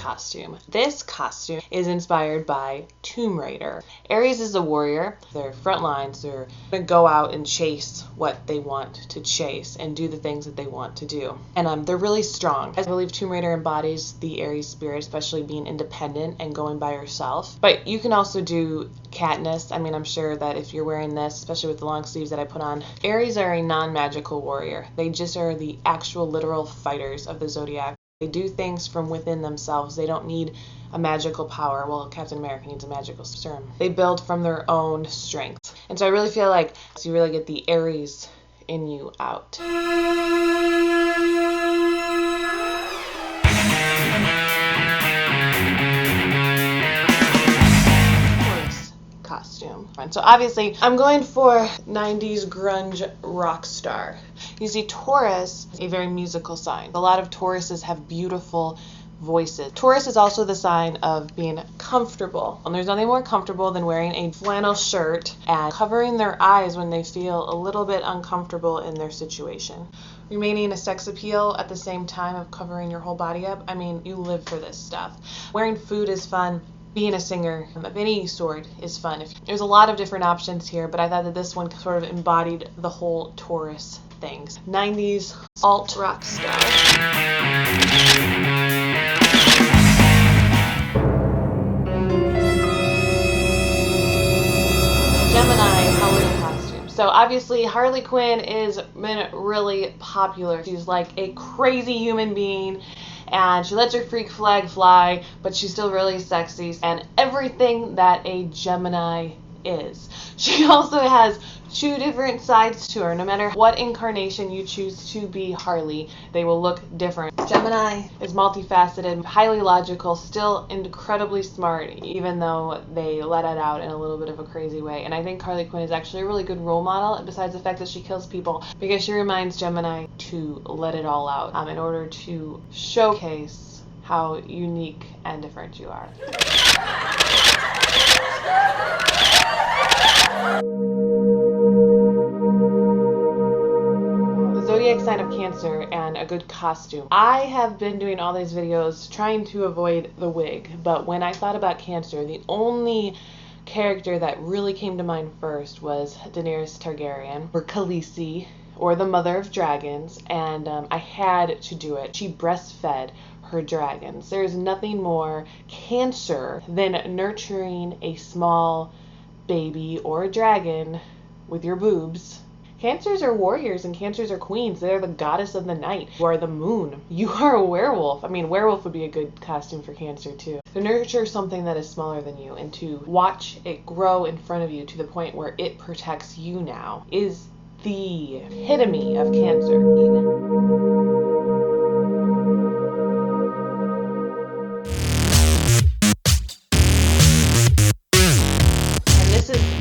costume. This costume is inspired by Tomb Raider. Aries is a warrior. They're front lines. They're going to go out and chase what they want to chase and do the things that they want to do. And they're really strong. I believe Tomb Raider embodies the Aries spirit, especially being independent and going by yourself. But you can also do Katniss. I mean, I'm sure that if you're wearing this, especially with the long sleeves that I put on, Aries are a non-magical warrior. They just are the actual literal fighters of the zodiac. They do things from within themselves. They don't need a magical power. Well, Captain America needs a magical serum. They build from their own strength. And so I really feel like you really get the Aries in you out. Costume. So obviously I'm going for 90s grunge rock star. You see, Taurus is a very musical sign. A lot of Tauruses have beautiful voices. Taurus is also the sign of being comfortable. And there's nothing more comfortable than wearing a flannel shirt and covering their eyes when they feel a little bit uncomfortable in their situation. Remaining a sex appeal at the same time of covering your whole body up. I mean, you live for this stuff. Wearing food is fun. Being a singer of any sort is fun. There's a lot of different options here, but I thought that this one sort of embodied the whole Taurus things. 90s alt rock star. Gemini Halloween costume. So obviously Harley Quinn is been really popular. She's like a crazy human being. And she lets her freak flag fly, but she's still really sexy and everything that a Gemini is. She also has two different sides to her. No matter what incarnation you choose to be Harley, they will look different. Gemini is multifaceted, highly logical, still incredibly smart, even though they let it out in a little bit of a crazy way. And I think Harley Quinn is actually a really good role model, besides the fact that she kills people, because she reminds Gemini to let it all out in order to showcase how unique and different you are. Zodiac sign of Cancer and a good costume. I have been doing all these videos trying to avoid the wig, but when I thought about Cancer, the only character that really came to mind first was Daenerys Targaryen, or Khaleesi, or the Mother of Dragons, and I had to do it. She breastfed her dragons. There's nothing more Cancer than nurturing a small baby or a dragon with your boobs. Cancers are warriors and Cancers are queens. They're the goddess of the night. You are the moon. You are a werewolf. I mean, werewolf would be a good costume for Cancer too. To nurture something that is smaller than you and to watch it grow in front of you to the point where it protects you now is the epitome of Cancer.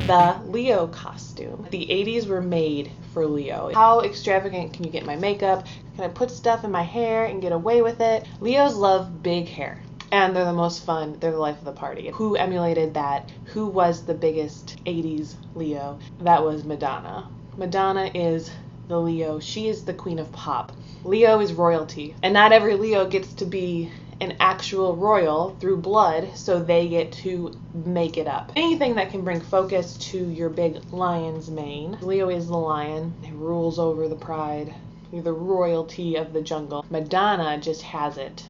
The Leo costume. The 80s were made for Leo. How extravagant can you get my makeup? Can I put stuff in my hair and get away with it? Leos love big hair. And they're the most fun. They're the life of the party. Who emulated that? Who was the biggest 80s Leo? That was Madonna. Madonna is the Leo. She is the queen of pop. Leo is royalty. And not every Leo gets to be an actual royal through blood, so they get to make it up. Anything that can bring focus to your big lion's mane. Leo is the lion. He rules over the pride. You're the royalty of the jungle. Madonna just has it.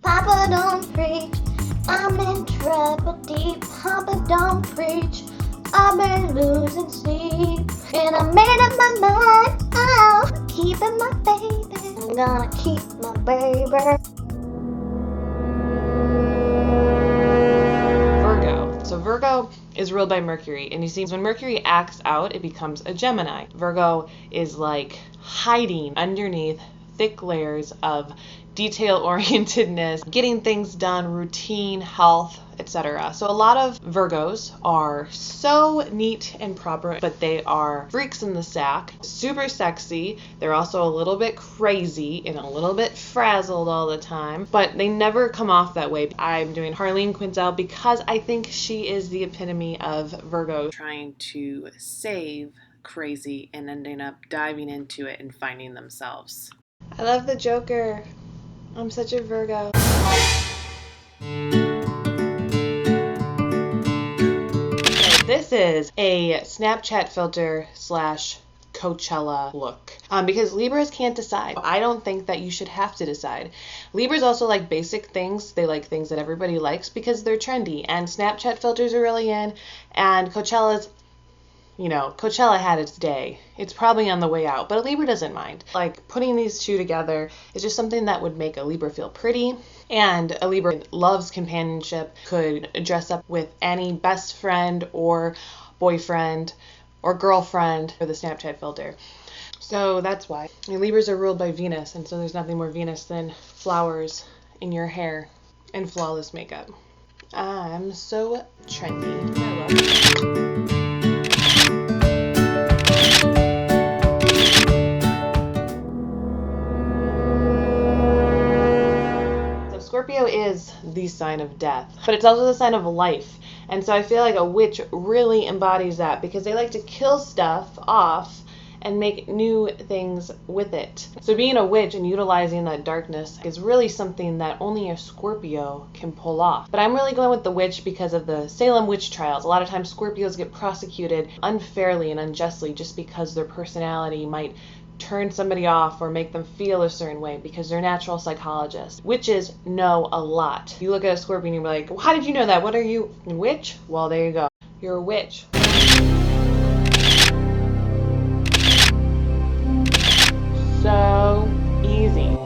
Papa don't preach, I'm in trouble deep. Papa don't preach, I've been losing sleep. And I made up my mind, I'm keeping my baby. I'm gonna keep my baby. So Virgo is ruled by Mercury, and you see when Mercury acts out, it becomes a Gemini. Virgo is like hiding underneath thick layers of detail-orientedness, getting things done, routine, health, etc. So a lot of Virgos are so neat and proper, but they are freaks in the sack, super sexy. They're also a little bit crazy and a little bit frazzled all the time, but they never come off that way. I'm doing Harleen Quinzel because I think she is the epitome of Virgo trying to save crazy and ending up diving into it and finding themselves. I love the Joker. I'm such a Virgo. this is a Snapchat filter slash Coachella look, because Libras can't decide. I don't think that you should have to decide. Libras also like basic things. They like things that everybody likes because they're trendy, and Snapchat filters are really in, and Coachella had its day. It's probably on the way out, but a Libra doesn't mind. Like, putting these two together is just something that would make a Libra feel pretty, and a Libra loves companionship, could dress up with any best friend or boyfriend or girlfriend for the Snapchat filter. So that's why. And Libras are ruled by Venus, and so there's nothing more Venus than flowers in your hair and flawless makeup. I'm so trendy. I love it. Scorpio is the sign of death, but it's also the sign of life. And so I feel like a witch really embodies that, because they like to kill stuff off and make new things with it. So being a witch and utilizing that darkness is really something that only a Scorpio can pull off. But I'm really going with the witch because of the Salem witch trials. A lot of times Scorpios get prosecuted unfairly and unjustly just because their personality might turn somebody off or make them feel a certain way because they're natural psychologists. Witches know a lot. You look at a Scorpion and you're like, well, how did you know that? What are you, a witch? Well, there you go. You're a witch. So easy.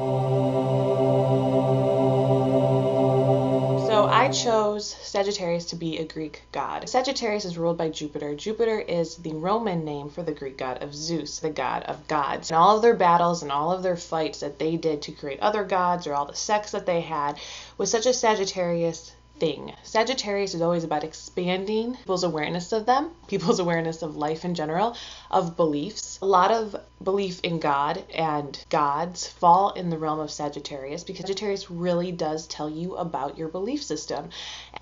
So I chose Sagittarius to be a Greek god. Sagittarius is ruled by Jupiter. Jupiter is the Roman name for the Greek god of Zeus, the god of gods. And all of their battles and all of their fights that they did to create other gods, or all the sex that they had, was such a Sagittarius thing. Sagittarius is always about expanding people's awareness of them, people's awareness of life in general, of beliefs. A lot of belief in God and gods fall in the realm of Sagittarius, because Sagittarius really does tell you about your belief system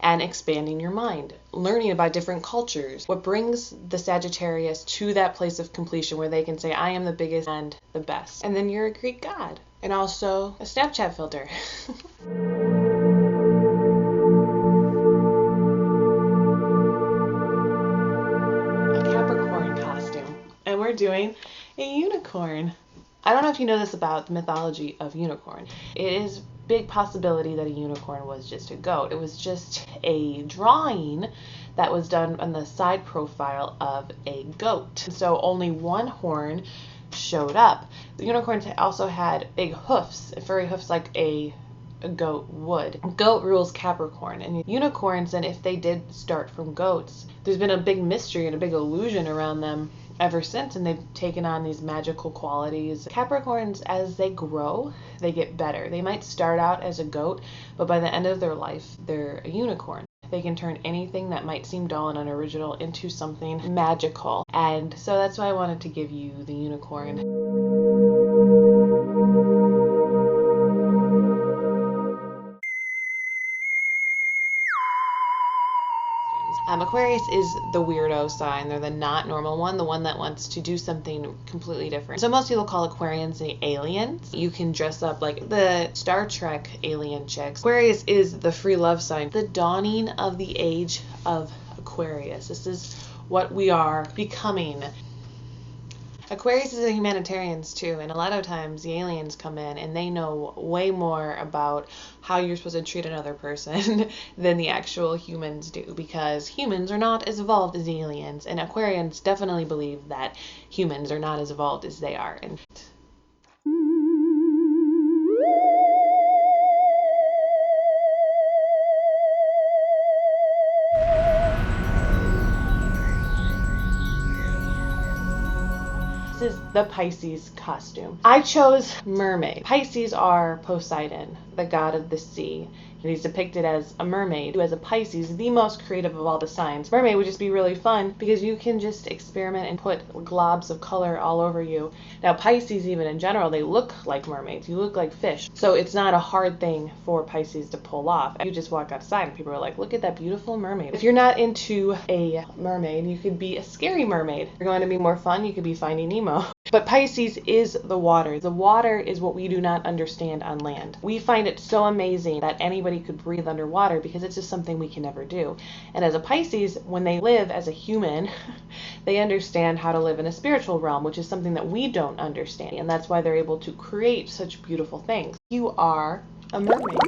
and expanding your mind, learning about different cultures. What brings the Sagittarius to that place of completion where they can say, I am the biggest and the best. And then you're a Greek god. And also a Snapchat filter. And we're doing a unicorn. I don't know if you know this about the mythology of unicorn. It is a big possibility that a unicorn was just a goat. It was just a drawing that was done on the side profile of a goat. So only one horn showed up. The unicorns also had big hoofs, furry hoofs like a goat would. Goat rules Capricorn, and unicorns, and if they did start from goats, there's been a big mystery and a big illusion around them ever since, and they've taken on these magical qualities. Capricorns, as they grow, they get better. They might start out as a goat, but by the end of their life, they're a unicorn. They can turn anything that might seem dull and unoriginal into something magical. And so that's why I wanted to give you the unicorn. Aquarius is the weirdo sign. They're the not normal one, the one that wants to do something completely different. So most people call Aquarians the aliens. You can dress up like the Star Trek alien chicks. Aquarius is the free love sign, the dawning of the age of Aquarius. This is what we are becoming. Aquarius is the humanitarians too, and a lot of times the aliens come in and they know way more about how you're supposed to treat another person than the actual humans do, because humans are not as evolved as aliens, and Aquarians definitely believe that humans are not as evolved as they are. And is the Pisces costume. I chose mermaid. Pisces are Poseidon, the god of the sea. And he's depicted as a mermaid, who as a Pisces, the most creative of all the signs. Mermaid would just be really fun because you can just experiment and put globs of color all over you. Now Pisces, even in general, they look like mermaids. You look like fish. So it's not a hard thing for Pisces to pull off. You just walk outside and people are like, look at that beautiful mermaid. If you're not into a mermaid, you could be a scary mermaid. If you're going to be more fun, you could be Finding Nemo. But Pisces is the water. The water is what we do not understand on land. We find it so amazing that anybody could breathe underwater because it's just something we can never do. And as a Pisces, when they live as a human, they understand how to live in a spiritual realm, which is something that we don't understand. And that's why they're able to create such beautiful things. You are a mermaid.